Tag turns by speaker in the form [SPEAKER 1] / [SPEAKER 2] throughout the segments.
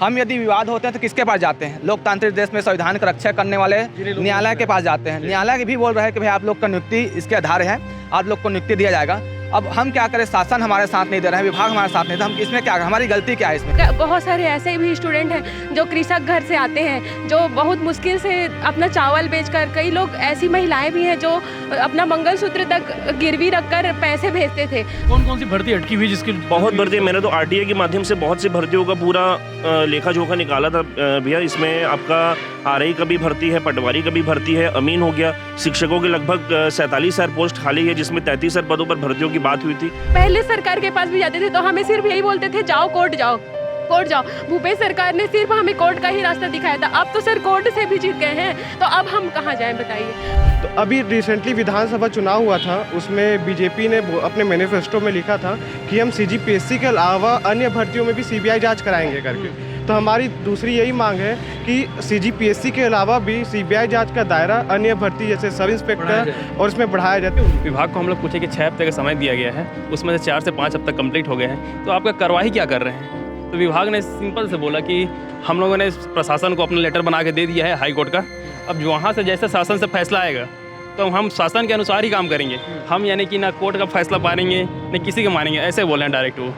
[SPEAKER 1] हम यदि विवाद होते हैं तो किसके पास जाते हैं? लोकतांत्रिक देश में संविधान का रक्षा करने वाले न्यायालय के पास जाते हैं। न्यायालय भी बोल रहे हैं कि भाई आप लोग का नियुक्ति इसके आधार है, आप लोग को नियुक्ति दिया जाएगा। अब हम क्या करें? शासन हमारे साथ नहीं दे रहा है, विभाग हमारे साथ नहीं दे, हम इसमें क्या, हमारी गलती क्या है इसमें?
[SPEAKER 2] बहुत सारे ऐसे भी स्टूडेंट हैं जो कृषक घर से आते हैं, जो बहुत मुश्किल से अपना चावल बेचकर, कई लोग ऐसी महिलाएं भी हैं जो अपना मंगलसूत्र तक गिरवी रखकर पैसे भेजते थे।
[SPEAKER 3] कौन कौन सी भर्ती अटकी हुई जिसकी?
[SPEAKER 4] बहुत भर्ती, मैंने तो आरटीए के माध्यम से बहुत सी भर्तियों का पूरा लेखा जोखा निकाला था भैया। इसमें आपका आरआई का भी भर्ती है, पटवारी का भी भर्ती है, अमीन हो गया। शिक्षकों के लगभग 47,000 पोस्ट खाली है, जिसमें 33,000 पदों पर भर्तियों की बात हुई थी।
[SPEAKER 2] पहले सरकार के पास भी जाते थे तो हमें सिर्फ यही बोलते थे, जाओ कोर्ट जाओ, कोर्ट जाओ। भूपेश सरकार ने सिर्फ हमें कोर्ट का ही रास्ता दिखाया था। अब तो सर कोर्ट से भी जीत गए हैं, तो अब हम कहाँ जाएं बताइए।
[SPEAKER 5] तो अभी रिसेंटली विधानसभा चुनाव हुआ था, उसमें बीजेपी ने अपने मैनिफेस्टो में लिखा था कि हम सीजीपीएससी के अलावा अन्य भर्तियों में भी सीबीआई जांच कराएंगे करके। तो हमारी दूसरी यही मांग है कि सीजीपीएससी के अलावा भी सीबीआई जांच का दायरा अन्य भर्ती जैसे सब इंस्पेक्टर और इसमें बढ़ाया जाए।
[SPEAKER 3] विभाग को हम लोग पूछे कि 6 हफ्ते का समय दिया गया है, उसमें से 4 से 5 हफ्ते कंप्लीट हो गए हैं, तो आपका कार्रवाई क्या कर रहे हैं? तो विभाग ने सिंपल से बोला कि हम लोगों ने प्रशासन को अपना लेटर बना के दे दिया है हाई कोर्ट का। अब वहाँ से जैसे शासन से फैसला आएगा तो हम शासन के अनुसार ही काम करेंगे। हम यानी कि ना कोर्ट का फैसला मानेंगे न किसी के मानेंगे, ऐसे बोले हैं डायरेक्ट वो।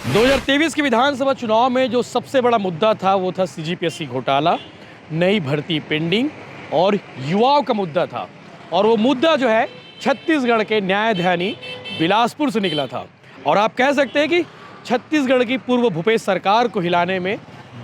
[SPEAKER 3] दो 2023 के विधानसभा चुनाव में जो सबसे बड़ा मुद्दा था वो था सीजीपीएससी घोटाला, नई भर्ती पेंडिंग और युवाओं का मुद्दा था। और वो मुद्दा जो है छत्तीसगढ़ के न्यायधानी बिलासपुर से निकला था। और आप कह सकते हैं कि छत्तीसगढ़ की पूर्व भूपेश सरकार को हिलाने में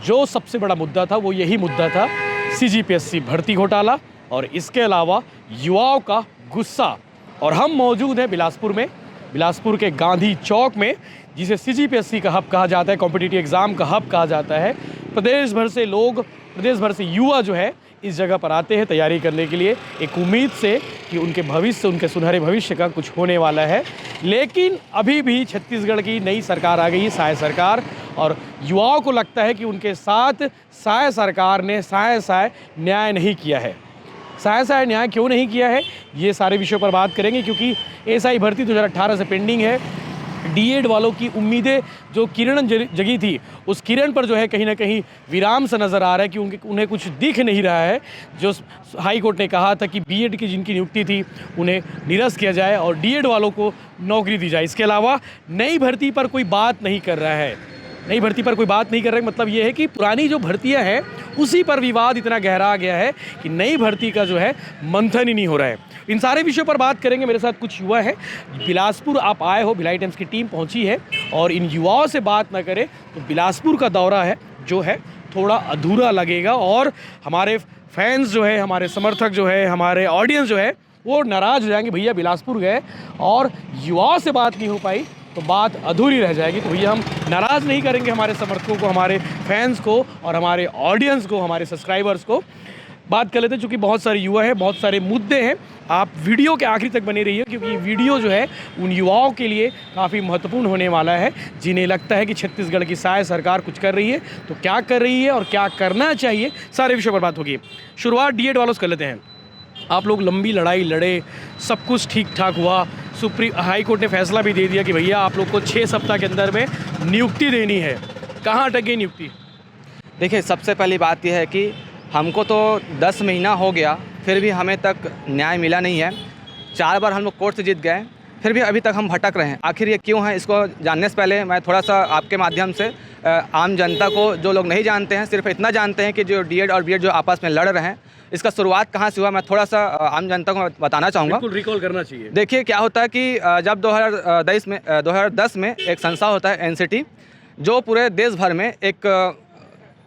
[SPEAKER 3] जो सबसे बड़ा मुद्दा था वो यही मुद्दा था, सीजीपीएससी भर्ती घोटाला और इसके अलावा युवाओं का गुस्सा। और हम मौजूद हैं बिलासपुर में, बिलासपुर के गांधी चौक में, जिसे सीजीपीएससी का हब कहा जाता है, कॉम्पिटिटिव एग्ज़ाम का हब कहा जाता है। प्रदेश भर से लोग, प्रदेश भर से युवा जो है इस जगह पर आते हैं तैयारी करने के लिए, एक उम्मीद से कि उनके भविष्य, उनके सुनहरे भविष्य का कुछ होने वाला है। लेकिन अभी भी छत्तीसगढ़ की नई सरकार आ गई, साय सरकार, और युवाओं को लगता है कि उनके साथ साय सरकार ने साय न्याय नहीं किया है। साय न्याय क्यों नहीं किया है, ये सारे विषयों पर बात करेंगे, क्योंकि एसआई भर्ती 2018 से पेंडिंग है। डीएड वालों की उम्मीदें जो किरण जगी थी, उस किरण पर जो है कहीं ना कहीं विराम सा नज़र आ रहा है कि उन्हें कुछ दिख नहीं रहा है। जो हाई कोर्ट ने कहा था कि बीएड की जिनकी नियुक्ति थी उन्हें निरस्त किया जाए और डीएड वालों को नौकरी दी जाए। इसके अलावा नई भर्ती पर कोई बात नहीं कर रहा है। नई भर्ती पर कोई बात नहीं कर रहा है, मतलब ये है कि पुरानी जो भर्तियां हैं उसी पर विवाद इतना गहरा गया है कि नई भर्ती का जो है मंथन ही नहीं हो रहा है। इन सारे विषयों पर बात करेंगे। मेरे साथ कुछ युवा हैं, बिलासपुर आप आए हो, भिलाई टाइम्स की टीम पहुंची है, और इन युवाओं से बात ना करें तो बिलासपुर का दौरा है जो है थोड़ा अधूरा लगेगा। और हमारे फैंस जो है, हमारे समर्थक जो है, हमारे ऑडियंस जो है वो नाराज़ हो जाएंगे, भैया बिलासपुर गए और युवाओं से बात नहीं हो पाई तो बात अधूरी रह जाएगी। तो भैया हम नाराज़ नहीं करेंगे हमारे समर्थकों को, हमारे फैंस को और हमारे ऑडियंस को, हमारे सब्सक्राइबर्स को। बात कर लेते हैं, चूँकि बहुत सारे युवा हैं, बहुत सारे मुद्दे हैं। आप वीडियो के आखिरी तक बने रहिए, क्योंकि ये वीडियो जो है उन युवाओं के लिए काफ़ी महत्वपूर्ण होने वाला है जिन्हें लगता है कि छत्तीसगढ़ की साय सरकार कुछ कर रही है, तो क्या कर रही है और क्या करना चाहिए, सारे विषयों पर बात होगी। शुरुआत डीएड वालों से कर लेते हैं। आप लोग लंबी लड़ाई लड़े, सब कुछ ठीक ठाक हुआ, हाई कोर्ट ने फैसला भी दे दिया कि भैया आप लोग को 6 सप्ताह के अंदर में नियुक्ति देनी है। कहाँ अटक गई नियुक्ति?
[SPEAKER 1] देखिए, सबसे पहली बात यह है कि हमको तो 10 महीना हो गया, फिर भी हमें तक न्याय मिला नहीं है। 4 बार हम लोग कोर्ट से जीत गए, फिर भी अभी तक हम भटक रहे हैं। आखिर ये क्यों है, इसको जानने से पहले मैं थोड़ा सा आपके माध्यम से आम जनता को, जो लोग नहीं जानते हैं, सिर्फ इतना जानते हैं कि जो डीएड और बीएड जो आपस में लड़ रहे हैं, इसका शुरुआत कहाँ से हुआ, मैं थोड़ा सा आम जनता को बताना चाहूँगा।
[SPEAKER 3] बिल्कुल रिकॉल करना चाहिए।
[SPEAKER 1] देखिए क्या होता है कि जब 2010 में एक संस्था होता है एनसीटी, जो पूरे देश भर में एक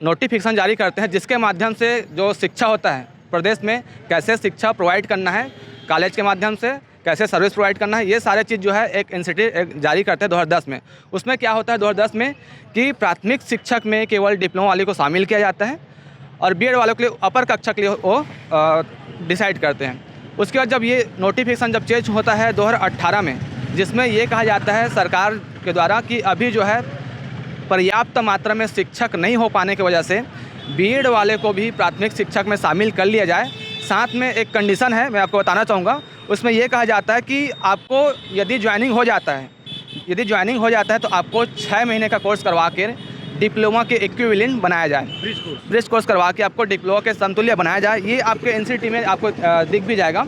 [SPEAKER 1] नोटिफिकेशन जारी करते हैं, जिसके माध्यम से जो शिक्षा होता है प्रदेश में, कैसे शिक्षा प्रोवाइड करना है, कॉलेज के माध्यम से कैसे सर्विस प्रोवाइड करना है, ये सारे चीज़ जो है एक इंस्टीट्यूट जारी करते हैं 2010 में। उसमें क्या होता है 2010 में कि प्राथमिक शिक्षक में केवल डिप्लोमा वाले को शामिल किया जाता है और बीएड वालों के लिए अपर कक्षा के लिए वो डिसाइड करते हैं। उसके बाद जब ये नोटिफिकेशन जब चेंज होता है 2018 में, जिसमें ये कहा जाता है सरकार के द्वारा कि अभी जो है पर्याप्त मात्रा में शिक्षक नहीं हो पाने की वजह से बीएड वाले को भी प्राथमिक शिक्षक में शामिल कर लिया जाए। साथ में एक कंडीशन है, मैं आपको बताना चाहूँगा, उसमें ये कहा जाता है कि आपको यदि ज्वाइनिंग हो जाता है तो आपको 6 महीने का कोर्स करवा के डिप्लोमा के इक्विवेलेंट बनाया जाए, ब्रिज कोर्स करवा के आपको डिप्लोमा के समतुल्य बनाया जाए। ये आपके एनसीटी में आपको दिख भी जाएगा।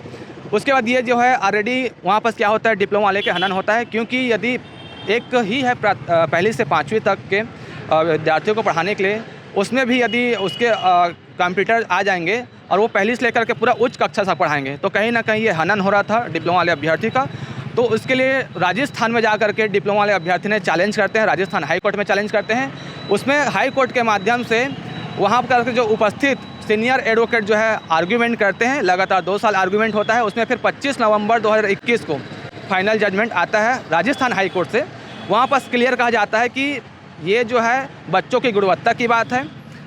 [SPEAKER 1] उसके बाद ये जो है ऑलरेडी वहाँ पर क्या होता है, डिप्लोमा वाले के हनन होता है, क्योंकि यदि एक ही है पहली से 5वीं तक के विद्यार्थियों को पढ़ाने के लिए, उसमें भी यदि उसके कंप्यूटर आ जाएंगे और वो पहली से लेकर के पूरा उच्च कक्षा तक पढ़ाएंगे, तो कहीं ना कहीं ये हनन हो रहा था डिप्लोमा वाले अभ्यर्थी का। तो उसके लिए राजस्थान में जा करके डिप्लोमा वाले अभ्यर्थी ने चैलेंज करते हैं, राजस्थान हाई कोर्ट में चैलेंज करते हैं। उसमें हाई कोर्ट के माध्यम से वहाँ पर जो उपस्थित सीनियर एडवोकेट जो है आर्ग्यूमेंट करते हैं, लगातार 2 साल आर्ग्यूमेंट होता है। उसमें फिर 25 नवंबर 2021 को फाइनल जजमेंट आता है राजस्थान हाई कोर्ट से। वहाँ पर क्लियर कहा जाता है कि ये जो है बच्चों की गुणवत्ता की बात है,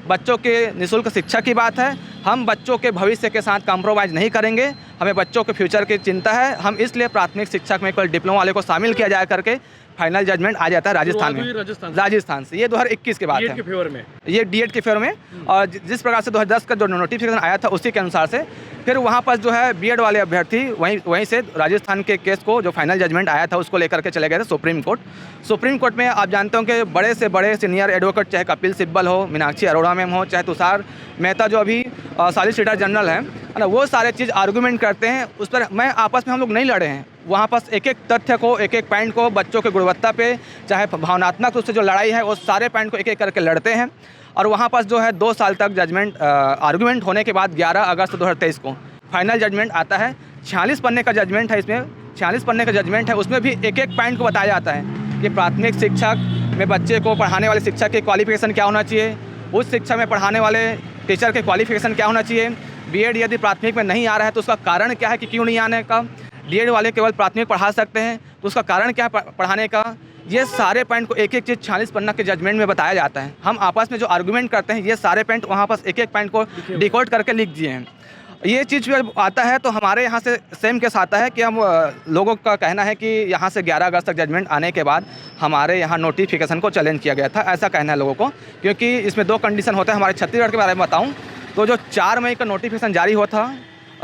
[SPEAKER 1] बच्चों के निःशुल्क शिक्षा की बात है। हम बच्चों के भविष्य के साथ कॉम्प्रोमाइज़ नहीं करेंगे, हमें बच्चों के फ्यूचर की चिंता है। हम इसलिए प्राथमिक शिक्षक में केवल डिप्लोमा वाले को शामिल किया जाए करके फाइनल जजमेंट आ जाता है राजस्थान में, राजस्थान से। ये 2021 के बाद है,
[SPEAKER 3] के फेवर में,
[SPEAKER 1] ये डीएड के फेवर में। और जिस प्रकार से 2010 का जो नोटिफिकेशन आया था उसी के अनुसार से फिर वहाँ पर जो है बीएड वाले अभ्यर्थी वहीं से राजस्थान के केस को जो फाइनल जजमेंट आया था उसको लेकर के चले गए थे सुप्रीम कोर्ट। सुप्रीम कोर्ट में आप जानते हो कि बड़े से बड़े सीनियर एडवोकेट, चाहे कपिल सिब्बल हो, मीनाक्षी अरोड़ा मैम हो, चाहे तुषार मेहता जो अभी सॉलिसिटर जनरल हैं, है ना, वो सारे चीज़ आर्गूमेंट करते हैं। उस पर मैं आपस में हम लोग नहीं लड़े हैं, वहाँ पर एक एक तथ्य को, एक एक पॉइंट को, बच्चों की गुणवत्ता पे, चाहे भावनात्मक रूप से जो लड़ाई है वो सारे पॉइंट को एक एक करके लड़ते हैं। और वहाँ पर जो है 2 साल तक जजमेंट आर्गूमेंट होने के बाद 11 अगस्त 2023 को फाइनल जजमेंट आता है। 46 पन्ने का जजमेंट है, इसमें 46 पन्ने का जजमेंट है। उसमें भी एक एक पॉइंट को बताया जाता है कि प्राथमिक शिक्षक में बच्चे को पढ़ाने वाले शिक्षक की क्वालिफिकेशन क्या होना चाहिए, उस शिक्षा में पढ़ाने वाले टीचर के क्वालिफिकेशन क्या होना चाहिए, बीएड यदि प्राथमिक में नहीं आ रहा है तो उसका कारण क्या है कि क्यों नहीं आने का, डीएड वाले केवल प्राथमिक पढ़ा सकते हैं तो उसका कारण क्या है पढ़ाने का। ये सारे पॉइंट को एक एक चीज़ 46 पन्ना के जजमेंट में बताया जाता है। हम आपस में जो आर्गूमेंट करते हैं ये सारे पॉइंट वहाँ पर एक एक पॉइंट को डिकोड करके लिख दिए हैं। ये चीज़ जब आता है तो हमारे यहाँ से सेम केस आता है कि हम लोगों का कहना है कि यहाँ से 11 अगस्त तक जजमेंट आने के बाद हमारे यहाँ नोटिफिकेशन को चैलेंज किया गया था, ऐसा कहना है लोगों को। क्योंकि इसमें 2 कंडीशन होता है। हमारे छत्तीसगढ़ के बारे में बताऊँ तो जो 4 मई का नोटिफिकेशन जारी हुआ था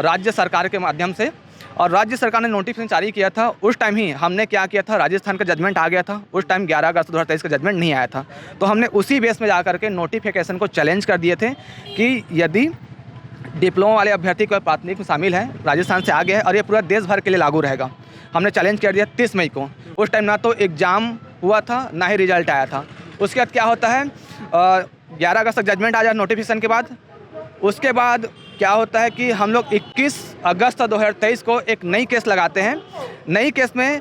[SPEAKER 1] राज्य सरकार के माध्यम से, और राज्य सरकार ने नोटिफिकेशन जारी किया था, उस टाइम ही हमने क्या किया था, राजस्थान का जजमेंट आ गया था। उस टाइम 11 अगस्त 2023 का जजमेंट नहीं आया था, तो हमने उसी बेस में जाकर के नोटिफिकेशन को चैलेंज कर दिए थे कि यदि डिप्लोमा वाले अभ्यर्थी को प्राथमिक में शामिल है, राजस्थान से आगे है और ये पूरा देश भर के लिए लागू रहेगा। हमने चैलेंज कर दिया 30 मई को। उस टाइम ना तो एग्ज़ाम हुआ था ना ही रिजल्ट आया था। उसके बाद क्या होता है, 11 अगस्त तक जजमेंट आ जाए नोटिफिकेशन के बाद। उसके बाद क्या होता है कि हम लोग 21 अगस्त 2023 को एक नई केस लगाते हैं। नई केस में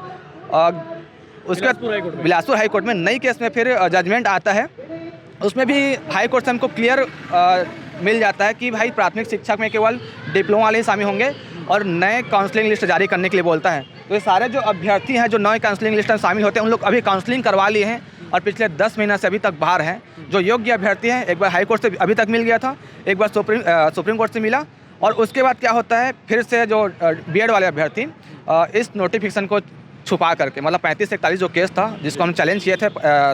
[SPEAKER 1] उसके बाद बिलासपुर हाई कोर्ट में नई केस में फिर जजमेंट आता है। उसमें भी हाई कोर्ट से हमको क्लियर मिल जाता है कि भाई प्राथमिक शिक्षक में केवल डिप्लोमा वाले ही शामिल होंगे और नए काउंसलिंग लिस्ट जारी करने के लिए बोलता है। तो ये सारे जो अभ्यर्थी हैं जो नए काउंसलिंग लिस्ट में शामिल होते हैं उन लोग अभी काउंसलिंग करवा लिए हैं और पिछले 10 महीना से अभी तक बाहर हैं। जो योग्य अभ्यर्थी हैं, एक बार हाई कोर्ट से अभी तक मिल गया था, एक बार सुप्रीम कोर्ट से मिला, और उसके बाद क्या होता है फिर से जो बीएड वाले अभ्यर्थी इस नोटिफिकेशन को छुपा करके, मतलब 35 से 41 जो केस था जिसको हम चैलेंज किए थे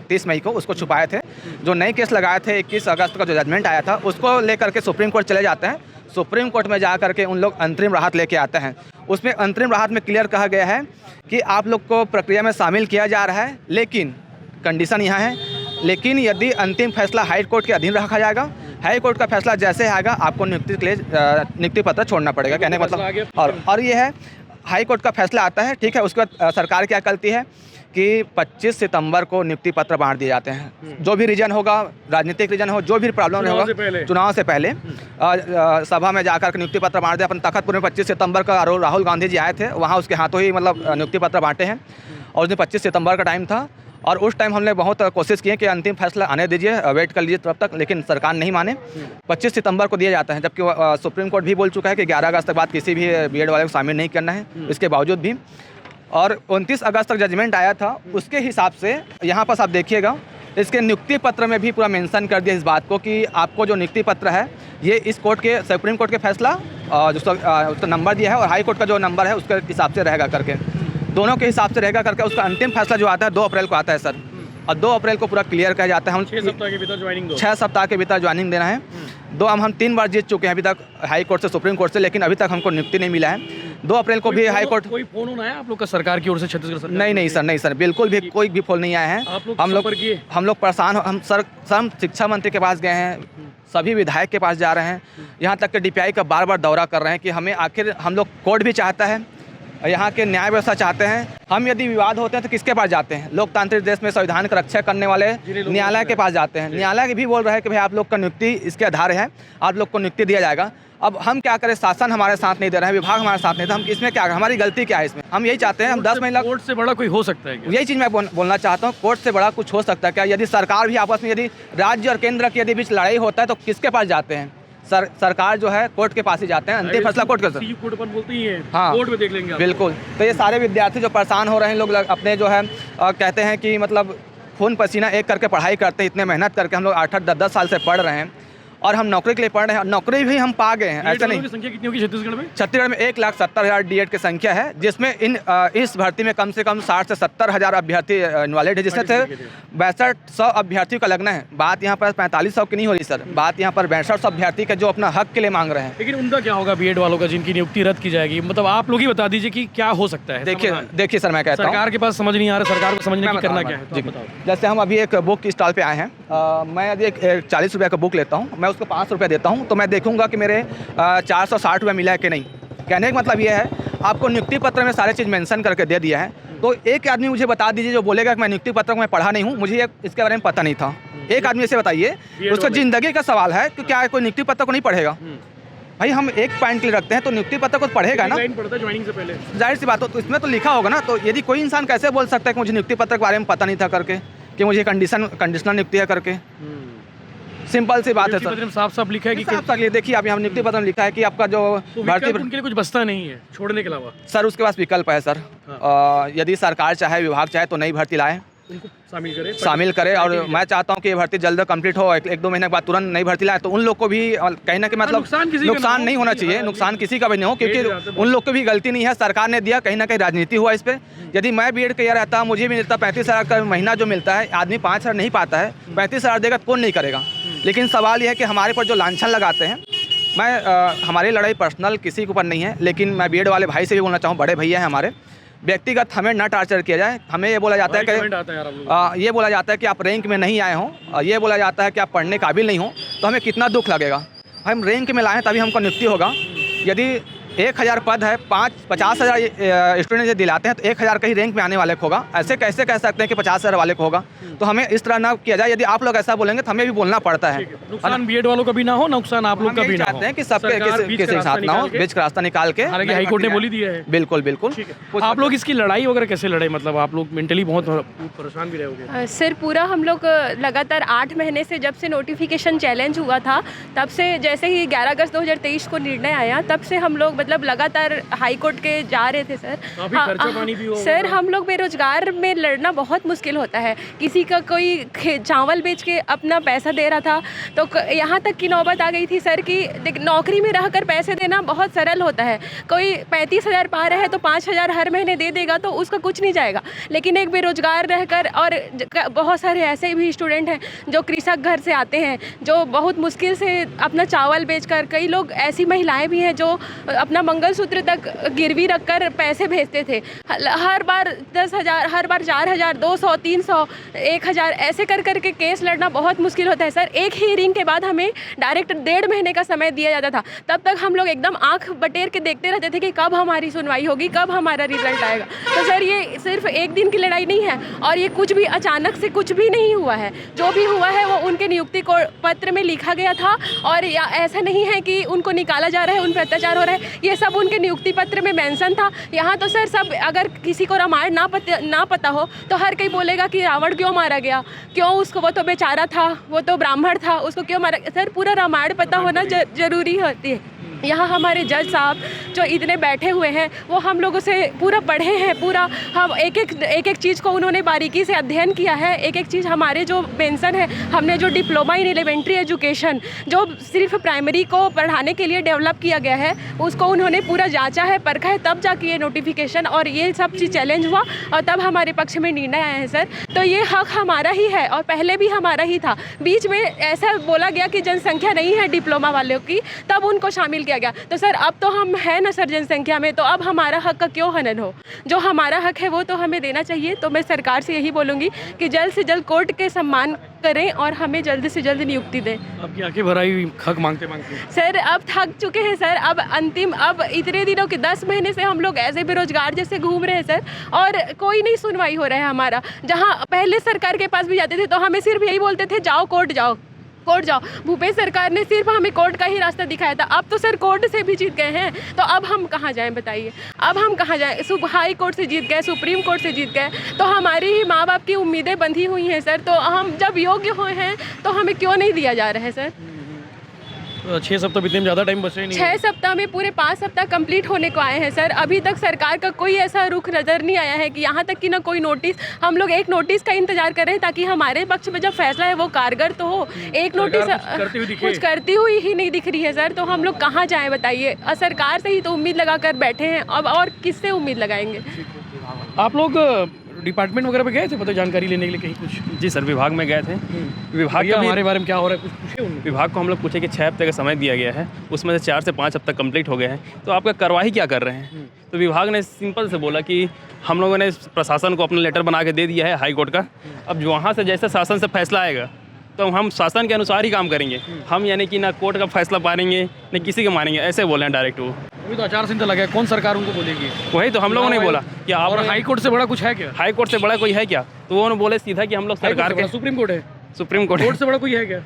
[SPEAKER 1] 30 मई को, उसको छुपाए थे। जो नए केस लगाए थे 21 अगस्त का जो जजमेंट आया था उसको लेकर के सुप्रीम कोर्ट चले जाते हैं। सुप्रीम कोर्ट में जा करके उन लोग अंतरिम राहत लेके आते हैं। उसमें अंतरिम राहत में क्लियर कहा गया है कि आप लोग को प्रक्रिया में शामिल किया जा रहा है, लेकिन कंडीशन यहाँ है, लेकिन यदि अंतिम फैसला हाई कोर्ट के अधीन रखा जाएगा, हाई कोर्ट का फैसला जैसे आएगा आपको नियुक्ति के लिए नियुक्ति पत्र छोड़ना पड़ेगा। कहने का मतलब और ये है हाई कोर्ट का फैसला आता है, ठीक है। उसके बाद सरकार क्या करती है कि 25 सितंबर को नियुक्ति पत्र बांट दिए जाते हैं। जो भी रीजन होगा, राजनीतिक रीजन हो, जो भी प्रॉब्लम होगा चुनाव से पहले सभा में जाकर के नियुक्ति पत्र बांट दिया। अपन तखतपुर में 25 सितंबर का राहुल गांधी जी आए थे, वहाँ उसके हाथों ही मतलब नियुक्ति पत्र बांटे हैं। और उसमें 25 सितंबर का टाइम था और उस टाइम हमने बहुत कोशिश की कि अंतिम फैसला आने दीजिए, वेट कर लीजिए तब तक, लेकिन सरकार नहीं माने। 25 सितंबर को दिया जाता है, जबकि सुप्रीम कोर्ट भी बोल चुका है कि 11 अगस्त तक बाद किसी भी बीएड वाले को शामिल नहीं करना है, इसके बावजूद भी। और 29 अगस्त तक जजमेंट आया था, उसके हिसाब से यहाँ पर आप देखिएगा इसके नियुक्ति पत्र में भी पूरा मेंशन कर दिया इस बात को कि आपको जो नियुक्ति पत्र है ये इस कोर्ट के, सुप्रीम कोर्ट के फैसला उसका नंबर दिया है और हाई कोर्ट का जो नंबर है उसके हिसाब से रहेगा करके, दोनों के हिसाब से रहेगा करके। उसका अंतिम फैसला जो आता है 2 अप्रैल को आता है सर, और 2 अप्रैल को पूरा क्लियर किया जाता है। हम
[SPEAKER 3] 6 सप्ताह के भीतर ज्वाइनिंग दो।
[SPEAKER 1] 6 सप्ताह के भीतर ज्वाइनिंग देना है। हम 3 बार जीत चुके हैं अभी तक हाई कोर्ट से, सुप्रीम कोर्ट से, लेकिन अभी तक हमको नियुक्ति नहीं मिला है। 2 अप्रैल को भी हाई कोर्ट
[SPEAKER 3] कोई फोन होना है आप लोग का सरकार की ओर से, छत्तीसगढ़ सरकार?
[SPEAKER 1] नहीं सर, बिल्कुल भी कोई भी फोन नहीं आया है।
[SPEAKER 3] आप लोग
[SPEAKER 1] हम लोग परेशान, हम शिक्षा मंत्री के पास गए हैं, सभी विधायक के पास जा रहे हैं, यहाँ तक कि DPI का बार दौरा कर रहे हैं कि हमें आखिर, हम लोग कोर्ट भी चाहता है, यहाँ के न्याय व्यवस्था चाहते हैं। हम यदि विवाद होते हैं तो किसके पास जाते हैं? लोकतांत्रिक देश में संविधान की रक्षा करने वाले न्यायालय के पास जाते हैं। न्यायालय भी बोल रहे हैं कि भाई आप लोग का नियुक्ति इसके आधार है, आप लोग को नियुक्ति दिया जाएगा। अब हम क्या करें? शासन हमारे साथ नहीं दे रहे हैं, विभाग हमारे साथ नहीं दे, हम इसमें क्या, हमारी गलती क्या है इसमें? हम यही चाहते हैं, हम 10 महीना,
[SPEAKER 3] कोर्ट से बड़ा कोई हो सकता है क्या?
[SPEAKER 1] यही चीज़ मैं बोलना चाहता हूँ, कोर्ट से बड़ा कुछ हो सकता है क्या? यदि सरकार भी आपस में, यदि राज्य और केंद्र के यदि बीच लड़ाई होता है तो किसके पास जाते हैं? सरकार जो है कोर्ट के पास ही जाते हैं, अंतिम फैसला कोर्ट करता है।
[SPEAKER 3] कोर्ट अपन बोलते ही हैं,
[SPEAKER 1] हाँ,
[SPEAKER 3] कोर्ट में देख लेंगे।
[SPEAKER 1] बिल्कुल। तो ये सारे विद्यार्थी जो परेशान हो रहे हैं, लोग अपने जो है कहते हैं कि मतलब खून पसीना एक करके पढ़ाई करते हैं, इतने मेहनत करके हम लोग 8-8, 10-10 साल से पढ़ रहे हैं और हम नौकरी के लिए पढ़ रहे हैं, नौकरी भी हम पा गए हैं। ऐसा नहीं।
[SPEAKER 3] संख्या कितनी होगी छत्तीसगढ़ में?
[SPEAKER 1] छत्तीसगढ़ में 1,70,000 DED की संख्या है, जिसमें इस भर्ती में कम से कम 60 से 70,000 अभ्यर्थी इन्वॉल्व है, जिससे 6200 अभ्यर्थियों का लगना है। बात यहाँ पर 4500 की नहीं हो रही सर, बात यहाँ पर 6200 अभ्यर्थी का जो अपना हक के लिए मांग रहे हैं।
[SPEAKER 3] लेकिन उनका क्या होगा, BED वालों का जिनकी नियुक्ति रद्द की जाएगी? मतलब आप लोग ही बता दीजिए कि क्या हो सकता है।
[SPEAKER 1] देखिए सर, मैं कहता हूँ
[SPEAKER 3] सरकार के पास समझ नहीं आ रहा, सरकार को समझने की करना क्या है?
[SPEAKER 1] जी, जैसे हम अभी एक बुक की स्टॉल पे आए हैं, मैं यदि एक 40 रुपये का बुक लेता हूँ, मैं उसको 5 रुपये देता हूँ, तो मैं देखूंगा कि मेरे 460 रुपये मिला है कि नहीं। कहने का मतलब ये है, आपको नियुक्ति पत्र में सारे चीज़ मेंशन करके दे दिया है, तो एक आदमी मुझे बता दीजिए जो बोलेगा कि मैं नियुक्ति पत्र को मैं पढ़ा नहीं हूँ, मुझे इसके बारे में पता नहीं था। एक आदमी से बताइए, उसका ज़िंदगी का सवाल है कि क्या कोई नियुक्ति पत्र को नहीं पढ़ेगा? भाई हम एक पॉइंट के लिए रखते हैं तो नियुक्ति पत्र को पढ़ेगा ना,
[SPEAKER 3] ज्वाइनिंग से पहले
[SPEAKER 1] जाहिर सी बात हो, तो इसमें तो लिखा होगा ना। तो यदि कोई इंसान कैसे बोल सकता है कि मुझे नियुक्ति पत्र के बारे में पता नहीं था करके, कि मुझे कंडीशनल नियुक्ति है करके? सिंपल सी बात है सर,
[SPEAKER 3] साफ लिखा है कि
[SPEAKER 1] साफ देखिए, आप यहाँ नियुक्ति पत्र में लिखा है कि आपका जो भर्ती,
[SPEAKER 3] उनके लिए कुछ बचता नहीं है छोड़ने के अलावा।
[SPEAKER 1] सर उसके पास विकल्प है सर। यदि सरकार चाहे, विभाग चाहे तो नई भर्ती लाए,
[SPEAKER 3] उनको शामिल करे
[SPEAKER 1] और मैं चाहता हूँ कि ये भर्ती जल्द कंप्लीट हो, 1-2 महीने के बाद तुरंत नई भर्ती लाए, तो उन लोग को भी कहीं ना कहीं मतलब नुकसान नहीं होना चाहिए, नुकसान किसी का भी नहीं हो, क्योंकि उन लोग की भी गलती नहीं है, सरकार ने दिया, कहीं ना कहीं राजनीति हुआ इस पर। यदि मैं BED किया रहता, मुझे भी मिलता 35,000 का महीना जो मिलता है, आदमी 5,000 नहीं पाता है, 35,000 देगा तो कौन नहीं करेगा? लेकिन सवाल यह है कि हमारे पर जो लांछन लगाते हैं, हमारी लड़ाई पर्सनल किसी के ऊपर नहीं है, लेकिन मैं BED वाले भाई से भी बोलना चाहूँ, बड़े भैया हैं हमारे, व्यक्तिगत हमें न टार्चर किया जाए। हमें ये बोला जाता है कि ये बोला जाता है कि आप रैंक में नहीं आए हों, ये बोला जाता है कि आप पढ़ने काबिल नहीं हो, तो हमें कितना दुख लगेगा। हम रैंक में लाएँ तभी हमको नियुक्ति होगा। यदि 1000 पद है, 50,000 स्टूडेंट से दिलाते हैं, तो 1000 का ही रैंक में आने वाले को होगा। ऐसे कैसे कह सकते हैं कि 50,000 वाले को होगा? तो हमें इस तरह ना किया जाए। यदि आप लोग ऐसा बोलेंगे तो हमें भी बोलना पड़ता है।
[SPEAKER 3] नुकसान BED वालों का भी ना हो, नुकसान आप लोग का भी ना हो।
[SPEAKER 1] चाहते हैं कि सबके किसी के साथ ना हो, बीच का रास्ता निकाल के।
[SPEAKER 3] हालांकि हाईकोर्ट ने बोली दिया है।
[SPEAKER 1] बिल्कुल।
[SPEAKER 3] आप लोग इसकी लड़ाई वगैरह कैसे लड़े? मतलब आप लोग मेंटली बहुत परेशान भी रहे होंगे।
[SPEAKER 2] सर पूरा हम लोग लगातार 8 महीने से, जब से नोटिफिकेशन चैलेंज हुआ था, तब से, जैसे ही 11 अगस्त 2023 को निर्णय आया, तब से हम लोग मतलब लगातार हाई कोर्ट के जा रहे थे सर।
[SPEAKER 3] खर्चा पानी भी होगा
[SPEAKER 2] सर, हम लोग बेरोजगार में लड़ना बहुत मुश्किल होता है। किसी का कोई चावल बेच के अपना पैसा दे रहा था, तो यहाँ तक की नौबत आ गई थी सर कि नौकरी में रहकर पैसे देना बहुत सरल होता है। कोई 35,000 पा रहा है तो 5,000 हर महीने दे देगा तो उसका कुछ नहीं जाएगा। लेकिन एक बेरोजगार रहकर, और बहुत सारे ऐसे भी स्टूडेंट हैं जो कृषक घर से आते हैं, जो बहुत मुश्किल से अपना चावल बेचकर, कई लोग ऐसी महिलाएं भी हैं जो अपना मंगलसूत्र तक गिरवी रखकर पैसे भेजते थे। हर बार 10,000, हर बार 4,000, 200, 300, 1,000 ऐसे कर करके केस लड़ना बहुत मुश्किल होता है सर। एक हियरिंग के बाद हमें डायरेक्ट 1.5 महीने का समय दिया जाता था। तब तक हम लोग एकदम आंख बटेर के देखते रहते थे कि कब हमारी सुनवाई होगी, कब हमारा रिजल्ट आएगा। तो सर ये सिर्फ एक दिन की लड़ाई नहीं है, और ये कुछ भी अचानक से कुछ भी नहीं हुआ है। जो भी हुआ है वो उनके नियुक्ति को पत्र में लिखा गया था, और ऐसा नहीं है कि उनको निकाला जा रहा है, उन पर अत्याचार हो रहा है, ये सब उनके नियुक्ति पत्र में मेंशन था। यहाँ तो सर सब, अगर किसी को रामायण ना पता हो तो हर कोई बोलेगा कि रावण क्यों मारा गया, क्यों उसको, वो तो बेचारा था, वो तो ब्राह्मण था, उसको क्यों मारा। सर पूरा रामायण पता होना जरूरी होती है। यहाँ हमारे जज साहब जो इतने बैठे हुए हैं वो हम लोगों से पूरा पढ़े हैं, पूरा हम एक एक चीज़ को उन्होंने बारीकी से अध्ययन किया है। एक एक चीज़ हमारे जो पेंशन है, हमने जो डिप्लोमा इन एलिमेंट्री एजुकेशन जो सिर्फ प्राइमरी को पढ़ाने के लिए डेवलप किया गया है, उसको उन्होंने पूरा जांचा है, परखा है, तब जाके ये नोटिफिकेशन और ये सब चीज़ चैलेंज हुआ और तब हमारे पक्ष में निर्णय आया है सर। तो ये हक हमारा ही है और पहले भी हमारा ही था। बीच में ऐसा बोला गया कि जनसंख्या नहीं है डिप्लोमा वालों की, तब उनको शामिल किया गया। तो सर अब तो हम है ना सर जनसंख्या में, तो अब हमारा हक का क्यों हनन हो? जो हमारा हक है वो तो हमें देना चाहिए। तो मैं सरकार से यही बोलूँगी कि जल्द से जल्द कोर्ट के सम्मान करें और हमें जल्द से जल्द नियुक्ति दें।
[SPEAKER 3] आपकी आंखें भर आई हक मांगते मांगते।
[SPEAKER 2] सर अब थक चुके हैं सर, अब अंतिम, अब इतने दिनों के 10 महीने से हम लोग ऐसे बेरोजगार जैसे घूम रहे हैं सर, और कोई नहीं सुनवाई हो रहा है हमारा। जहाँ पहले सरकार के पास भी जाते थे तो हमें सिर्फ यही बोलते थे जाओ कोर्ट जाओ, कोर्ट जाओ। भूपेश सरकार ने सिर्फ हमें कोर्ट का ही रास्ता दिखाया था। अब तो सर कोर्ट से भी जीत गए हैं, तो अब हम कहाँ जाएं बताइए? अब हम कहाँ जाएं? हाई कोर्ट से जीत गए, सुप्रीम कोर्ट से जीत गए, तो हमारी ही माँ बाप की उम्मीदें बंधी हुई हैं सर। तो हम जब योग्य हुए हैं तो हमें क्यों नहीं दिया जा रहा है सर?
[SPEAKER 3] 6 सप्ताह बीतने में ज़्यादा टाइम बचे नहीं।
[SPEAKER 2] 6 सप्ताह में पूरे 5 सप्ताह कंप्लीट होने को आए हैं सर। अभी तक सरकार का कोई ऐसा रुख नज़र नहीं आया है कि यहाँ तक कि ना कोई नोटिस, हम लोग एक नोटिस का इंतजार कर रहे हैं ताकि हमारे पक्ष में जब फैसला है वो कारगर तो हो। एक नोटिस कुछ करती हुई ही नहीं दिख रही है सर, तो हम लोग कहाँ जाएँ बताइए? और सरकार से ही तो उम्मीद लगा कर बैठे हैं, अब और किससे उम्मीद लगाएंगे?
[SPEAKER 3] आप लोग डिपार्टमेंट वगैरह पे गए थे मतलब जानकारी लेने के लिए कहीं कुछ?
[SPEAKER 6] जी सर, विभाग में गए थे। विभाग
[SPEAKER 3] का
[SPEAKER 6] का
[SPEAKER 3] हमारे बारे में क्या हो रहा है कुछ पूछे उन्होंने?
[SPEAKER 6] विभाग को हम लोग पूछे कि 6 हफ्ते का समय दिया गया है, उसमें से 4 से 5 हफ्ते कंप्लीट हो गए हैं, तो आपका कार्रवाई क्या कर रहे हैं? तो विभाग ने सिंपल से बोला कि हम लोगों ने प्रशासन को अपना लेटर बना के दे दिया है हाई कोर्ट का। अब वहाँ से जैसे शासन से फैसला आएगा तो हम शासन के अनुसार ही काम करेंगे। हम यानी कि ना कोर्ट का फैसला मानेंगे न किसी के मानेंगे, ऐसे बोले हैं डायरेक्ट। वो
[SPEAKER 3] अभी तो आचार संहिता लगा है, कौन सरकार उनको बोलेगी?
[SPEAKER 6] वही तो हम लोगों ने बोला कि आप
[SPEAKER 3] और हाई कोर्ट से बड़ा कुछ है क्या?
[SPEAKER 6] हाई कोर्ट से बड़ा कोई है क्या? तो वो बोले सीधा कि हम लोग सरकार के
[SPEAKER 3] सुप्रीम कोर्ट है।
[SPEAKER 6] सुप्रीम कोर्ट
[SPEAKER 3] कोर्ट से बड़ा कोई है क्या?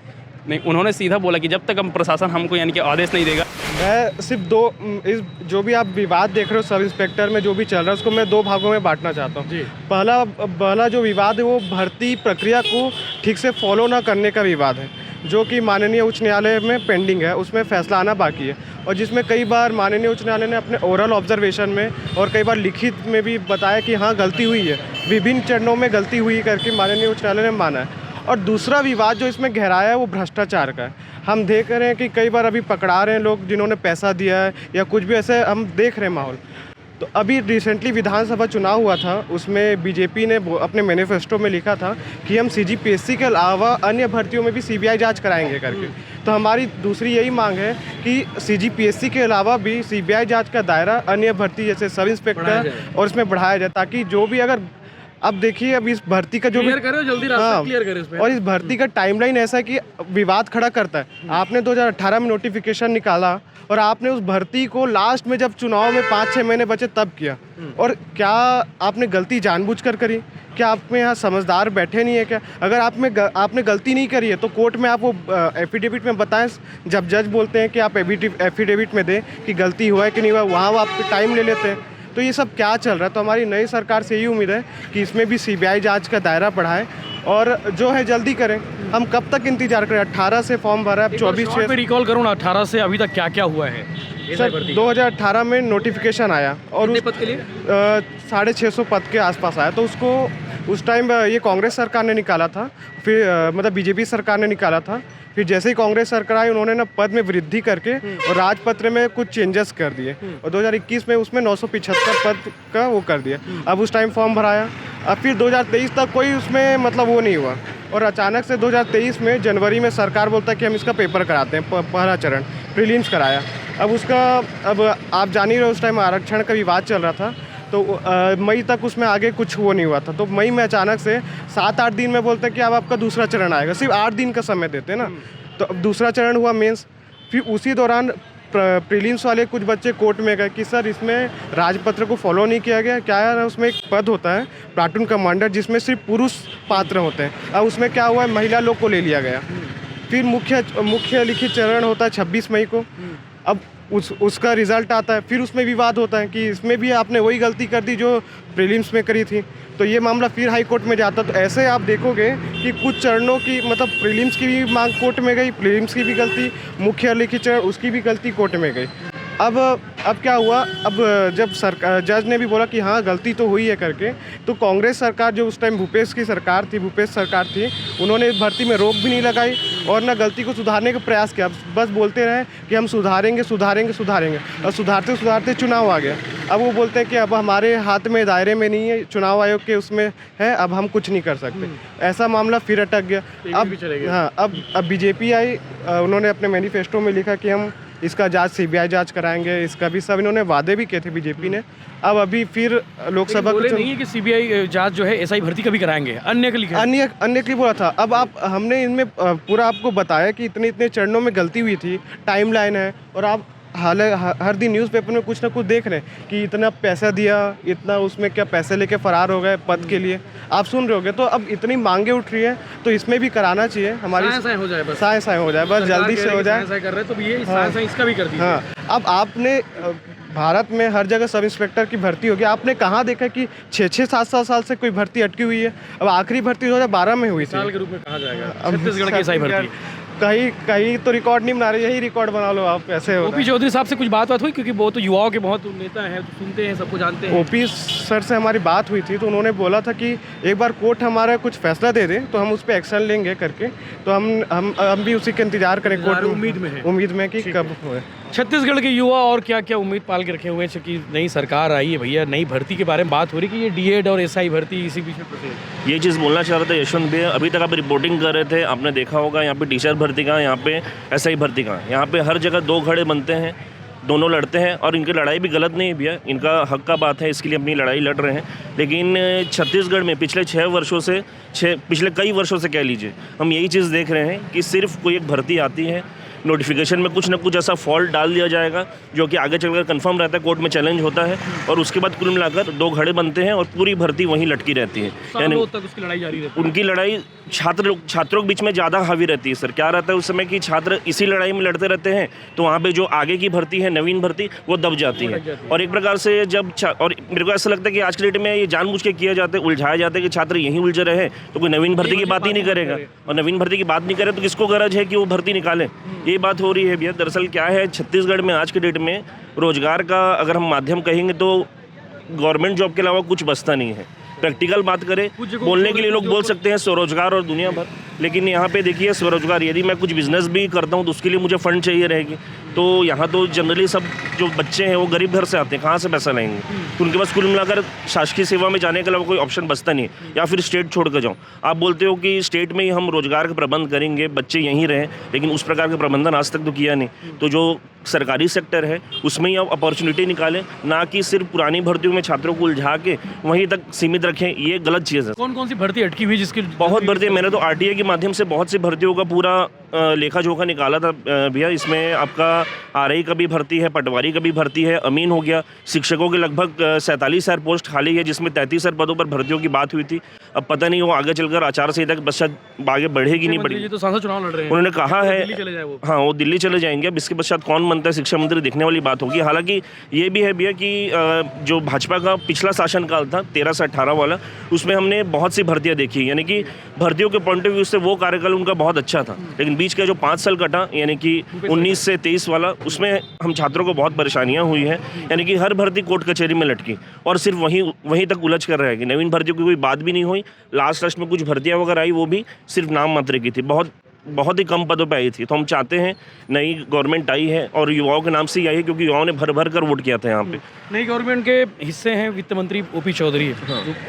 [SPEAKER 6] नहीं, उन्होंने सीधा बोला कि जब तक हम प्रशासन हमको यानी कि आदेश नहीं देगा।
[SPEAKER 5] मैं सिर्फ इस जो भी आप विवाद देख रहे हो सब इंस्पेक्टर में जो भी चल रहा है उसको मैं 2 भागों में बांटना चाहता हूँ। पहला जो विवाद है वो भर्ती प्रक्रिया को ठीक से फॉलो ना करने का विवाद है, जो कि माननीय उच्च न्यायालय में पेंडिंग है, उसमें फैसला आना बाकी है। और जिसमें कई बार माननीय उच्च न्यायालय ने अपने ओरल ऑब्जर्वेशन में और कई बार लिखित में भी बताया कि हाँ गलती हुई है, विभिन्न चरणों में गलती हुई करके माननीय उच्च न्यायालय ने माना है। और दूसरा विवाद जो इसमें गहराया है वो भ्रष्टाचार का है। हम देख रहे हैं कि कई बार अभी पकड़ा रहे हैं लोग जिन्होंने पैसा दिया है या कुछ भी, ऐसे हम देख रहे हैं माहौल। तो अभी रिसेंटली विधानसभा चुनाव हुआ था, उसमें बीजेपी ने अपने मैनिफेस्टो में लिखा था कि हम सीजीपीएससी के अलावा अन्य भर्तियों में भी सीबीआई जांच कराएंगे करके। तो हमारी दूसरी यही मांग है कि सीजीपीएससी के अलावा भी सीबीआई जांच का दायरा अन्य भर्ती जैसे सब इंस्पेक्टर और इसमें बढ़ाया जाए, ताकि जो भी अगर अब देखिए अब इस भर्ती का जो भी
[SPEAKER 3] जल्दी रास्ता क्लियर करें इसमें।
[SPEAKER 5] और इस भर्ती का टाइमलाइन ऐसा है कि विवाद खड़ा करता है। आपने 2018 में नोटिफिकेशन निकाला और आपने उस भर्ती को लास्ट में जब चुनाव में 5-6 महीने बचे तब किया। और क्या आपने गलती जानबूझकर करी? क्या आप में यहाँ समझदार बैठे नहीं है क्या? अगर आपने गलती नहीं करी है तो कोर्ट में आप वो एफिडेविट में बताएं। जब जज बोलते हैं कि आप एफिडेविट में दें कि गलती हुआ है कि नहीं हुआ, वहाँ वो आप टाइम ले लेते हैं। तो ये सब क्या चल रहा है? तो हमारी नई सरकार से यही उम्मीद है कि इसमें भी सीबीआई जांच का दायरा बढ़ाए और जो है जल्दी करें। हम कब तक इंतजार करें? 18 से फॉर्म भरा है, अब 24
[SPEAKER 3] में रिकॉल करूँ ना, 18 से अभी तक क्या क्या हुआ है?
[SPEAKER 5] सर 2018 में नोटिफिकेशन आया और उस
[SPEAKER 3] पद के लिए
[SPEAKER 5] 650 पद के आसपास आया। तो उसको उस टाइम ये कांग्रेस सरकार ने निकाला था, फिर मतलब बीजेपी सरकार ने निकाला था। फिर जैसे ही कांग्रेस सरकार आई उन्होंने ना पद में वृद्धि करके और राजपत्र में कुछ चेंजेस कर दिए और 2021 में उसमें 975 पद का वो कर दिया। अब उस टाइम फॉर्म भराया, अब फिर 2023 तक कोई उसमें मतलब वो नहीं हुआ और अचानक से 2023 में जनवरी में सरकार बोलता है कि हम इसका पेपर कराते हैं, पहला चरण प्रीलिम्स कराया। अब आप जान ही रहे उस टाइम आरक्षण का विवाद चल रहा था, तो मई तक उसमें आगे कुछ वो नहीं हुआ था। तो मई में अचानक से 7-8 दिन में बोलते हैं कि अब आपका दूसरा चरण आएगा, सिर्फ 8 दिन का समय देते हैं ना। तो अब दूसरा चरण हुआ मेंस, फिर उसी दौरान प्रीलिम्स वाले कुछ बच्चे कोर्ट में गए कि सर इसमें राजपत्र को फॉलो नहीं किया गया। क्या है, उसमें एक पद होता है प्लाटून कमांडर जिसमें सिर्फ पुरुष पात्र होते हैं। अब उसमें क्या हुआ है, महिला लोग को ले लिया गया। फिर मुख्य लिखित चरण होता है 26 मई को। अब उसका रिज़ल्ट आता है, फिर उसमें विवाद होता है कि इसमें भी आपने वही गलती कर दी जो प्रीलिम्स में करी थी, तो ये मामला फिर हाई कोर्ट में जाता। तो ऐसे आप देखोगे कि कुछ चरणों की मतलब प्रीलिम्स की भी मांग कोर्ट में गई, प्रीलिम्स की भी गलती, मुख्य लिखित चरण उसकी भी गलती कोर्ट में गई। अब क्या हुआ, अब जब सरकार जज ने भी बोला कि हाँ गलती तो हुई है करके, तो कांग्रेस सरकार जो उस टाइम भूपेश सरकार थी, उन्होंने भर्ती में रोक भी नहीं लगाई और ना गलती को सुधारने का प्रयास किया। बस बोलते रहे कि हम सुधारेंगे और सुधारते सुधारते चुनाव आ गया। अब वो बोलते हैं कि अब हमारे हाथ में दायरे में नहीं है, चुनाव आयोग के उसमें है, अब हम कुछ नहीं कर सकते। ऐसा मामला फिर अटक गया। अब बीजेपी आई, उन्होंने अपने मैनिफेस्टो में लिखा कि हम इसका जांच सीबीआई जांच कराएंगे, इसका भी सब इन्होंने वादे भी किए थे बीजेपी ने। अब अभी फिर लोकसभा
[SPEAKER 3] बोले नहीं है कि सीबीआई जांच जो है एसआई भर्ती का भी कराएंगे, अन्य के लिखा है।
[SPEAKER 5] अन्य के लिए बोला था। अब हमने इनमें पूरा आपको बताया कि इतने चरणों में गलती हुई थी, टाइमलाइन है, और आप हर दिन न्यूज़पेपर में कुछ ना कुछ देख रहे हैं कि इतना पैसा दिया, इतना उसमें क्या पैसे लेके फरार हो गए पद के लिए, आप सुन रहे होगे। तो अब इतनी मांगे उठ रही है तो इसमें भी कराना चाहिए, हमारी
[SPEAKER 3] साए हो जाए
[SPEAKER 5] बस जल्दी से हो जाए।
[SPEAKER 3] कर रहे तो ये इसका भी कर दीजिए।
[SPEAKER 5] हाँ, अब आपने भारत में हर जगह सब इंस्पेक्टर की भर्ती होगी, आपने कहाँ देखा कि 6-6, 7-7 साल से कोई भर्ती अटकी हुई है? अब आखिरी भर्ती 2012 में हुई थी।
[SPEAKER 3] साल के रूप में कहा जाएगा छत्तीसगढ़ की एसआई भर्ती।
[SPEAKER 5] कहीं तो रिकॉर्ड नहीं बना रहे, यही रिकॉर्ड बना लो आप। ऐसे हो
[SPEAKER 3] ओपी चौधरी साहब से कुछ बात हुई, क्योंकि वो तो युवाओं के बहुत नेता हैं, तो सुनते हैं, सबको जानते हैं।
[SPEAKER 5] ओपी सर से हमारी बात हुई थी तो उन्होंने बोला था कि एक बार कोर्ट हमारा कुछ फैसला दे दे तो हम उस पर एक्शन लेंगे करके। तो हम भी उसी का इंतजार करें, कोर्ट उम्मीद में कि कब हुए।
[SPEAKER 3] छत्तीसगढ़ के युवा और क्या क्या उम्मीद पाल के रखे हुए हैं कि नई सरकार आई है भैया, नई भर्ती के बारे में बात हो रही कि ये डीएड और एसआई भर्ती इसी बीच में फंसे।
[SPEAKER 4] ये चीज़ बोलना चाह रहे थे यशवंत भैया, अभी तक आप रिपोर्टिंग कर रहे थे, आपने देखा होगा यहाँ पे टीचर भर्ती का, यहाँ पे एसआई भर्ती का, यहाँ पे हर जगह दो घड़े बनते हैं, दोनों लड़ते हैं, और इनकी लड़ाई भी गलत नहीं है भैया, इनका हक का बात है, इसके लिए अपनी लड़ाई लड़ रहे हैं। लेकिन छत्तीसगढ़ में पिछले पिछले कई वर्षों से कह लीजिए, हम यही चीज़ देख रहे हैं कि सिर्फ कोई एक भर्ती आती है, नोटिफिकेशन में कुछ ना कुछ ऐसा फॉल्ट डाल दिया जाएगा जो कि आगे चलकर कंफर्म रहता है, कोर्ट में चैलेंज होता है, और उसके बाद कुल मिलाकर दो घड़े बनते हैं और पूरी भर्ती वहीं लटकी रहती है। यानी
[SPEAKER 3] उसकी लड़ाई जारी रहती है।
[SPEAKER 4] उनकी लड़ाई छात्रों के बीच में ज़्यादा हावी रहती है सर। क्या रहता है उस समय कि छात्र इसी लड़ाई में लड़ते रहते हैं, तो वहाँ पे जो आगे की भर्ती है, नवीन भर्ती, वो दब जाती है। और एक प्रकार से और मेरे को ऐसा लगता है कि आज के डेट में ये जानबूझ के किया जाता है, उलझाया जाता है कि छात्र यहीं उलझे रहे तो कोई नवीन भर्ती की बात ही नहीं करेगा, और नवीन भर्ती की बात नहीं करे तो किसको गरज है कि वो भर्ती निकाले। ये बात हो रही है भैया। दरअसल क्या है, छत्तीसगढ़ में आज के डेट में रोजगार का अगर हम माध्यम कहेंगे तो गवर्नमेंट जॉब के अलावा कुछ बचता नहीं है। प्रैक्टिकल बात करें, बोलने के लिए लोग बोल सकते हैं स्वरोजगार और दुनिया भर, लेकिन यहाँ पे देखिए स्वरोजगार, यदि मैं कुछ बिजनेस भी करता हूँ तो उसके लिए मुझे फ़ंड चाहिए रहेगी। तो यहाँ तो जनरली सब जो बच्चे हैं वो गरीब घर से आते हैं, कहाँ से पैसा लाएंगे? तो उनके पास कुल मिलाकर शासकीय सेवा में जाने के अलावा कोई ऑप्शन बचता नहीं, या फिर स्टेट छोड़ कर जाऊँ। आप बोलते हो कि स्टेट में ही हम रोजगार का प्रबंध करेंगे, बच्चे यहीं रहें, लेकिन उस प्रकार का प्रबंधन आज तक तो किया नहीं। तो जो सरकारी सेक्टर है उसमें ही आप अपॉर्चुनिटी निकालें, ना कि सिर्फ पुरानी भर्तियों में छात्रों को उलझा के वहीं तक सीमित रखें, ये गलत चीज़ है।
[SPEAKER 3] कौन कौन सी भर्ती अटकी हुई जिसकी?
[SPEAKER 4] बहुत भर्ती, मैंने तो आरटीए के माध्यम से बहुत सी भर्तियों का पूरा लेखा जोखा निकाला था भैया। इसमें आपका आरआई का भी भर्ती है, पटवारी का भी भर्ती है, अमीन हो गया, शिक्षकों के लगभग 47,000 पोस्ट खाली है, जिसमें 33,000 पदों पर भर्तियों की बात हुई थी। अब पता नहीं वो आगे चलकर आचार संहिता के पश्चात आगे बढ़ेगी नहीं बढ़ेगी।
[SPEAKER 3] तो सांसद चुनाव लड़ रहे हैं,
[SPEAKER 4] उन्होंने कहा है
[SPEAKER 3] हाँ
[SPEAKER 4] वो दिल्ली चले जाएंगे। अब इसके पश्चात कौन बनता है शिक्षा मंत्री देखने वाली बात होगी। हालांकि ये भी है भैया कि जो भाजपा का पिछला शासनकाल था 13 से 18 वाला, उसमें हमने बहुत सी भर्तियां देखी, यानी कि भर्तियों के पॉइंट ऑफ व्यू से वो कार्यकाल उनका बहुत अच्छा था। लेकिन बीच का जो 5 साल कटा, यानी कि 19 से 23 वाला, उसमें हम छात्रों को बहुत परेशानियां हुई हैं। यानी कि हर भर्ती कोर्ट कचहरी में लटकी और सिर्फ वहीं तक उलझ कर रहेगी। नवीन भर्तियों की कोई बात भी नहीं हुई। लास्ट में कुछ भर्तियां वगैरह आई, वो भी सिर्फ नाम मात्र की थी, बहुत ही कम पदों पे आई थी। तो हम चाहते हैं नई गवर्नमेंट आई है और युवाओं के नाम से ही आई है, क्योंकि युवाओं ने भर कर वोट किया था यहाँ पे।
[SPEAKER 3] नई गवर्नमेंट के हिस्से हैं वित्त मंत्री ओपी चौधरी,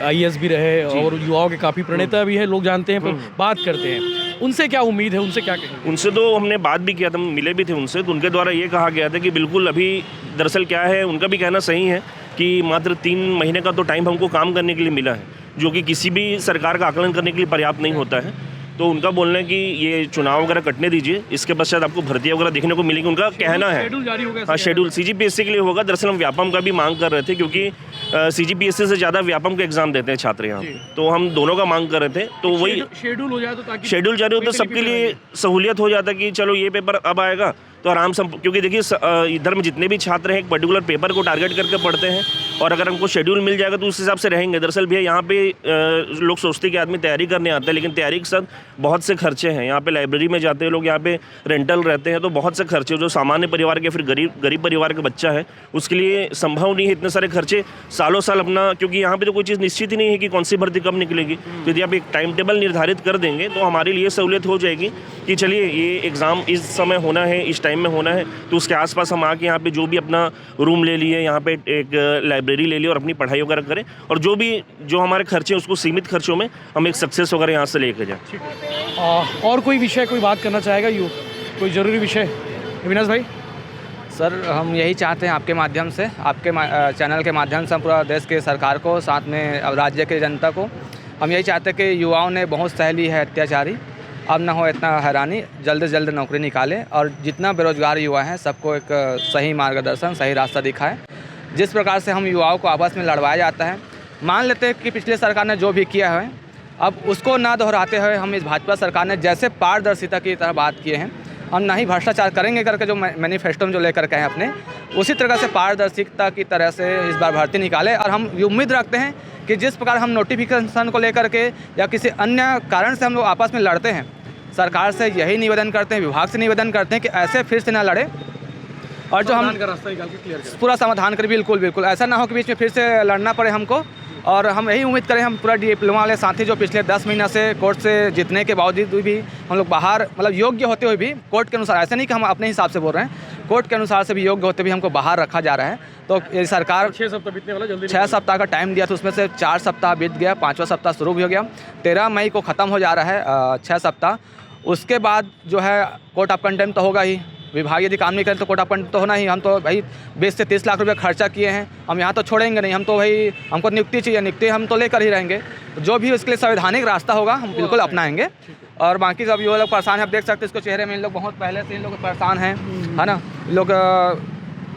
[SPEAKER 3] आईएएस भी रहे और युवाओं के काफ़ी प्रणेता भी है, लोग जानते हैं, पर बात करते हैं। उनसे क्या उम्मीद है, उनसे क्या कहेंगे?
[SPEAKER 4] उनसे तो हमने बात भी किया था, मिले भी थे उनसे, तो उनके द्वारा ये कहा गया था कि बिल्कुल अभी दरअसल क्या है, उनका भी कहना सही है कि मात्र 3 महीने का तो टाइम हमको काम करने के लिए मिला है, जो कि किसी भी सरकार का आकलन करने के लिए पर्याप्त नहीं होता है। तो उनका बोलना है कि ये चुनाव वगैरह कटने दीजिए, इसके पश्चात आपको भर्तियाँ वगैरह देखने को मिलेगी, उनका कहना है।
[SPEAKER 3] शेड्यूल जारी होगा?
[SPEAKER 4] हाँ, शेड्यूल सीजीपीएससी के लिए होगा। दरअसल हम व्यापम का भी मांग कर रहे थे, क्योंकि सीजीपीएससी से ज़्यादा व्यापम का एग्जाम देते हैं छात्र यहाँ, तो हम दोनों का मांग कर रहे थे। तो वही
[SPEAKER 3] शेड्यूल हो जाए तो ताकि
[SPEAKER 4] शेड्यूल जारी हो तो सबके लिए सहूलियत हो जाता कि चलो ये पेपर अब आएगा तो आराम से क्योंकि देखिए इधर में जितने भी छात्र हैं एक पर्टिकुलर पेपर को टारगेट करके पढ़ते हैं और अगर हमको शेड्यूल मिल जाएगा तो उस हिसाब से रहेंगे। दरअसल भैया यहाँ पे लोग सोचते हैं कि आदमी तैयारी करने आता है, लेकिन तैयारी के साथ बहुत से खर्चे हैं। यहाँ पे लाइब्रेरी में जाते हैं लोग, यहाँ पे रेंटल रहते हैं, तो बहुत से खर्चे जो सामान्य परिवार के फिर गरीब परिवार का बच्चा है उसके लिए संभव नहीं है इतने सारे खर्चे सालों साल अपना, क्योंकि यहाँ पे तो कोई चीज़ निश्चित ही नहीं है कि कौन सी भर्ती कब निकलेगी। तो यदि आप एक टाइम टेबल निर्धारित कर देंगे तो हमारे लिए सहूलियत हो जाएगी कि चलिए ये एग्ज़ाम इस समय होना है, इस टाइम में होना है, तो उसके आसपास हम आके यहाँ पे जो भी अपना रूम ले लिए, यहाँ पे एक लाइब्रेरी ले ली और अपनी पढ़ाई वगैरह करें, और जो हमारे खर्चे हैं उसको सीमित खर्चों में हम एक सक्सेस वगैरह यहाँ से लेके जाएँ।
[SPEAKER 3] और कोई विषय कोई बात करना चाहेगा, कोई ज़रूरी विषय अविनाश भाई?
[SPEAKER 1] सर हम यही चाहते हैं आपके माध्यम से, आपके चैनल के माध्यम से हम पूरा देश के सरकार को, साथ में राज्य के जनता को हम यही चाहते हैं कि युवाओं ने बहुत सहली है अत्याचारी, अब ना हो इतना हैरानी, जल्द से जल्द नौकरी निकालें और जितना बेरोजगार युवा हैं सबको एक सही मार्गदर्शन, सही रास्ता दिखाएं। जिस प्रकार से हम युवाओं को आपस में लड़वाया जाता है, मान लेते हैं कि पिछले सरकार ने जो भी किया है अब उसको ना दोहराते हुए हम इस भाजपा सरकार ने जैसे पारदर्शिता की तरह बात किए हैं, हम ना ही भ्रष्टाचार करेंगे करके जो मैनिफेस्टो में जो लेकर के हैं अपने, उसी तरह से पारदर्शिता की तरह से इस बार भर्ती निकाले। और हम ये उम्मीद रखते हैं कि जिस प्रकार हम नोटिफिकेशन को लेकर के या किसी अन्य कारण से हम लोग आपस में लड़ते हैं, सरकार से यही निवेदन करते हैं, विभाग से निवेदन करते हैं कि ऐसे फिर से ना लड़े और जो हम
[SPEAKER 3] रास्ता निकाल के क्लियर करें,
[SPEAKER 1] पूरा समाधान करें। बिल्कुल ऐसा ना हो कि बीच में फिर से लड़ना पड़े हमको। और हम यही उम्मीद करें, हम पूरा डिप्लोमा वाले साथी जो पिछले 10 महीना से कोर्ट से जीतने के बावजूद भी हम लोग बाहर, मतलब योग्य होते हुए भी कोर्ट के अनुसार, ऐसा नहीं कि हम अपने हिसाब से बोल रहे हैं, कोर्ट के अनुसार से भी योग्य होते भी हमको बाहर रखा जा रहा है। तो ये सरकार
[SPEAKER 3] 6 सप्ताह बीतने वाला, जल्दी
[SPEAKER 1] 6 सप्ताह का टाइम दिया था, उसमें से 4 सप्ताह बीत गया, 5वां सप्ताह शुरू भी हो गया। 13 मई को ख़त्म हो जा रहा है 6 सप्ताह। उसके बाद जो है कोर्ट ऑफ कंटेम्प्ट तो होगा ही, विभाग यदि काम नहीं करें तो कोर्ट ऑफ कंटेम्प्ट तो होना ही। हम तो भाई 20 से 30 लाख रुपए खर्चा किए हैं, हम यहाँ तो छोड़ेंगे नहीं, हम तो भाई हमको नियुक्ति चाहिए, नियुक्ति हम तो लेकर ही रहेंगे। जो भी उसके लिए संवैधानिक रास्ता होगा हम बिल्कुल अपनाएंगे। और बाकी सब ये लोग परेशान हैं, आप देख सकते हैं इसको चेहरे में, इन लोग बहुत पहले से इन लोग परेशान हैं, है ना। लोग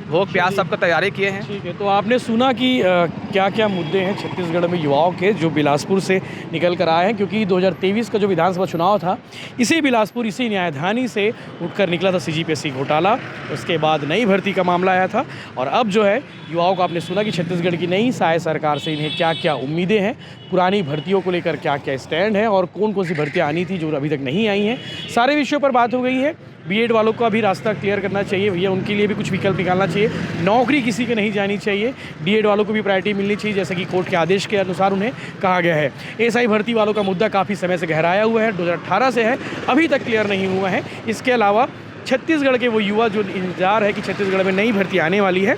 [SPEAKER 1] भोग प्यास सबको तैयारी किए हैं।
[SPEAKER 3] ठीक है, तो आपने सुना कि क्या क्या मुद्दे हैं छत्तीसगढ़ में युवाओं के जो बिलासपुर से निकल कर आए हैं, क्योंकि 2023 का जो विधानसभा चुनाव था इसी बिलासपुर, इसी न्यायधानी से उठकर निकला था CGPSC घोटाला। उसके बाद नई भर्ती का मामला आया था और अब जो है युवाओं को आपने सुना कि छत्तीसगढ़ की नई सहायक सरकार से इन्हें क्या क्या उम्मीदें हैं, पुरानी भर्तियों को लेकर क्या क्या स्टैंड है और कौन कौन सी भर्तियाँ आनी थी जो अभी तक नहीं आई हैं। सारे विषयों पर बात हो गई है। B.Ed वालों को अभी रास्ता क्लियर करना चाहिए भैया, उनके लिए भी कुछ विकल्प निकालना चाहिए। नौकरी किसी के नहीं जानी चाहिए, D.Ed वालों को भी प्रायोरिटी मिलनी चाहिए जैसे कि कोर्ट के आदेश के अनुसार उन्हें कहा गया है। SI भर्ती वालों का मुद्दा काफ़ी समय से गहराया हुआ है, 2018 से है, अभी तक क्लियर नहीं हुआ है। इसके अलावा छत्तीसगढ़ के वो युवा जो इंतजार है कि छत्तीसगढ़ में नई भर्ती आने वाली है,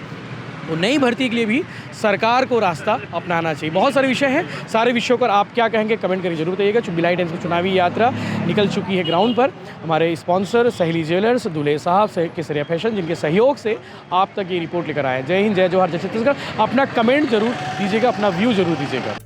[SPEAKER 3] तो नई भर्ती के लिए भी सरकार को रास्ता अपनाना चाहिए। बहुत सारे विषय हैं, सारे विषयों पर आप क्या कहेंगे कमेंट करके जरूर बताइएगा। बिलाई टाइम्स की चुनावी यात्रा निकल चुकी है ग्राउंड पर। हमारे स्पॉन्सर सहेली ज्वेलर्स, दुल्हे साहब से केसरिया फैशन, जिनके सहयोग से आप तक ये रिपोर्ट लेकर आए। जय हिंद, जय जवाहर, जय छत्तीसगढ़। अपना कमेंट जरूर दीजिएगा, अपना व्यू जरूर दीजिएगा।